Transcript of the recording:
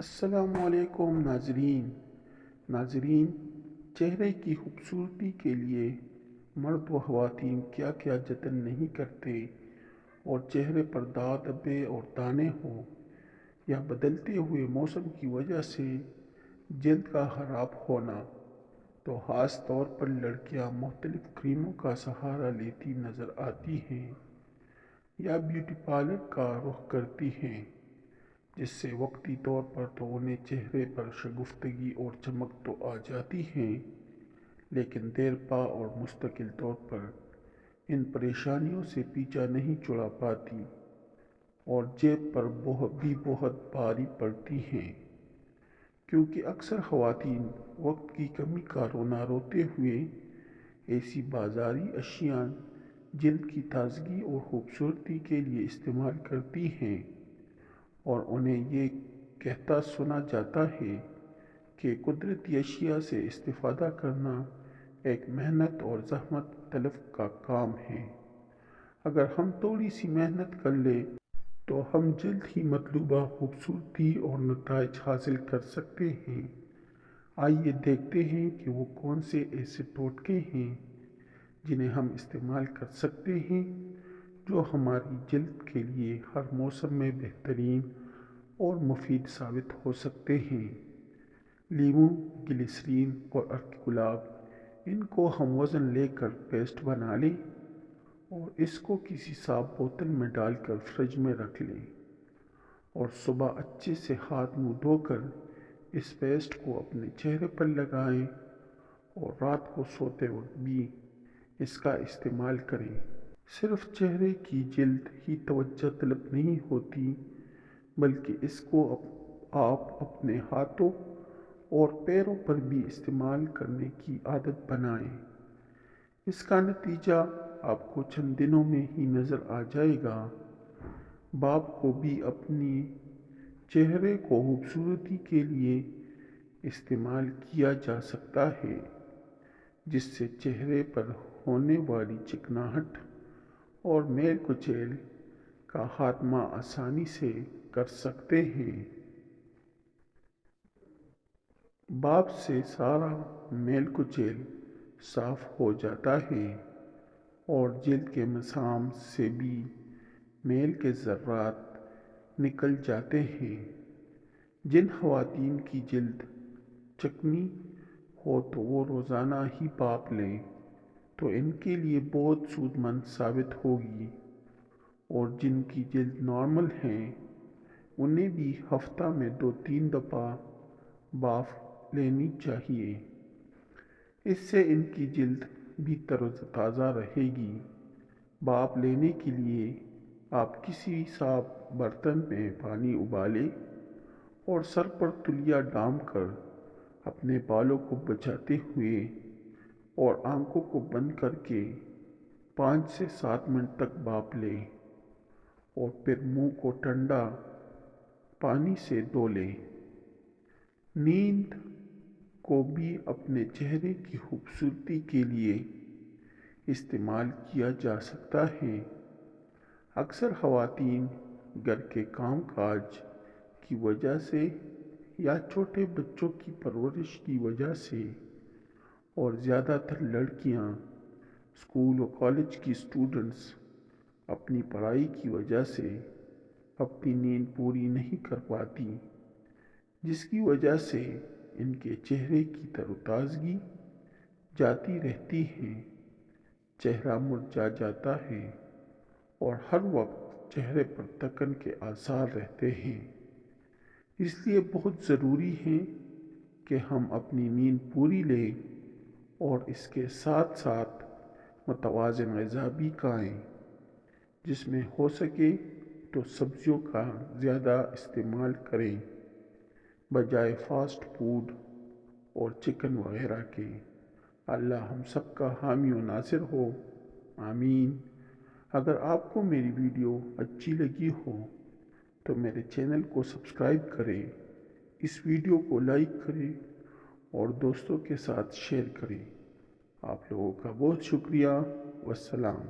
السلام علیکم ناظرین چہرے کی خوبصورتی کے لیے مرد و خواتین کیا کیا جتن نہیں کرتے، اور چہرے پر داغ دھبے اور دانے ہوں یا بدلتے ہوئے موسم کی وجہ سے جلد کا خراب ہونا، تو خاص طور پر لڑکیاں مختلف کریموں کا سہارا لیتی نظر آتی ہیں یا بیوٹی پارلر کا رخ کرتی ہیں، جس سے وقتی طور پر تو انہیں چہرے پر شگفتگی اور چمک تو آ جاتی ہے، لیکن دیر پا اور مستقل طور پر ان پریشانیوں سے پیچھا نہیں چھڑا پاتی اور جیب پر بہت بھاری پڑتی ہیں، کیونکہ اکثر خواتین وقت کی کمی کا رونا روتے ہوئے ایسی بازاری اشیاء جلد کی تازگی اور خوبصورتی کے لیے استعمال کرتی ہیں، اور انہیں یہ کہتا سنا جاتا ہے کہ قدرتی اشیاء سے استفادہ کرنا ایک محنت اور زحمت طلب کا کام ہے۔ اگر ہم تھوڑی سی محنت کر لیں تو ہم جلد ہی مطلوبہ خوبصورتی اور نتائج حاصل کر سکتے ہیں۔ آئیے دیکھتے ہیں کہ وہ کون سے ایسے ٹوٹکے ہیں جنہیں ہم استعمال کر سکتے ہیں جو ہماری جلد کے لیے ہر موسم میں بہترین اور مفید ثابت ہو سکتے ہیں۔ لیموں، گلیسرین اور عرق گلاب، ان کو ہم وزن لے کر پیسٹ بنا لیں اور اس کو کسی صاف بوتل میں ڈال کر فریج میں رکھ لیں، اور صبح اچھے سے ہاتھ منہ دھو کر اس پیسٹ کو اپنے چہرے پر لگائیں، اور رات کو سوتے وقت بھی اس کا استعمال کریں۔ صرف چہرے کی جلد ہی توجہ طلب نہیں ہوتی، بلکہ اس کو آپ اپنے ہاتھوں اور پیروں پر بھی استعمال کرنے کی عادت بنائیں۔ اس کا نتیجہ آپ کو چند دنوں میں ہی نظر آ جائے گا۔ باب کو بھی اپنے چہرے کو خوبصورتی کے لیے استعمال کیا جا سکتا ہے، جس سے چہرے پر ہونے والی چکناہٹ اور میل کچیل کا خاتمہ آسانی سے کر سکتے ہیں۔ باب سے سارا میل کچیل صاف ہو جاتا ہے، اور جلد کے مسام سے بھی میل کے ذرات نکل جاتے ہیں۔ جن خواتین کی جلد چکنی ہو تو وہ روزانہ ہی باب لیں تو ان کے لیے بہت سود مند ثابت ہوگی، اور جن کی جلد نارمل ہیں انہیں بھی ہفتہ میں 2-3 دفعہ باب لینی چاہیے۔ اس سے ان کی جلد بھی تر و تازہ رہے گی۔ باب لینے کے لیے آپ کسی صاف برتن میں پانی ابالیں اور سر پر تولیہ ڈال کر اپنے بالوں کو بچاتے ہوئے اور آنکھوں کو بند کر کے 5 سے 7 منٹ تک باب لیں، اور پھر منہ کو ٹھنڈا پانی سے دھو لیں۔ نیند کو بھی اپنے چہرے کی خوبصورتی کے لیے استعمال کیا جا سکتا ہے۔ اکثر خواتین گھر کے کام کاج کی وجہ سے یا چھوٹے بچوں کی پرورش کی وجہ سے، اور زیادہ تر لڑکیاں اسکول و کالج کی اسٹوڈنٹس اپنی پڑھائی کی وجہ سے اپنی نیند پوری نہیں کر پاتی، جس کی وجہ سے ان کے چہرے کی تر و تازگی جاتی رہتی ہے، چہرہ مرجھا جاتا ہے اور ہر وقت چہرے پر تھکن کے آثار رہتے ہیں۔ اس لیے بہت ضروری ہے کہ ہم اپنی نیند پوری لیں اور اس کے ساتھ ساتھ متوازن غذا بھی کھائیں، جس میں ہو سکے تو سبزیوں کا زیادہ استعمال کریں بجائے فاسٹ فوڈ اور چکن وغیرہ کے۔ اللہ ہم سب کا حامی و ناصر ہو، آمین۔ اگر آپ کو میری ویڈیو اچھی لگی ہو تو میرے چینل کو سبسکرائب کریں، اس ویڈیو کو لائک کریں اور دوستوں کے ساتھ شیئر کریں۔ آپ لوگوں کا بہت شکریہ۔ والسلام۔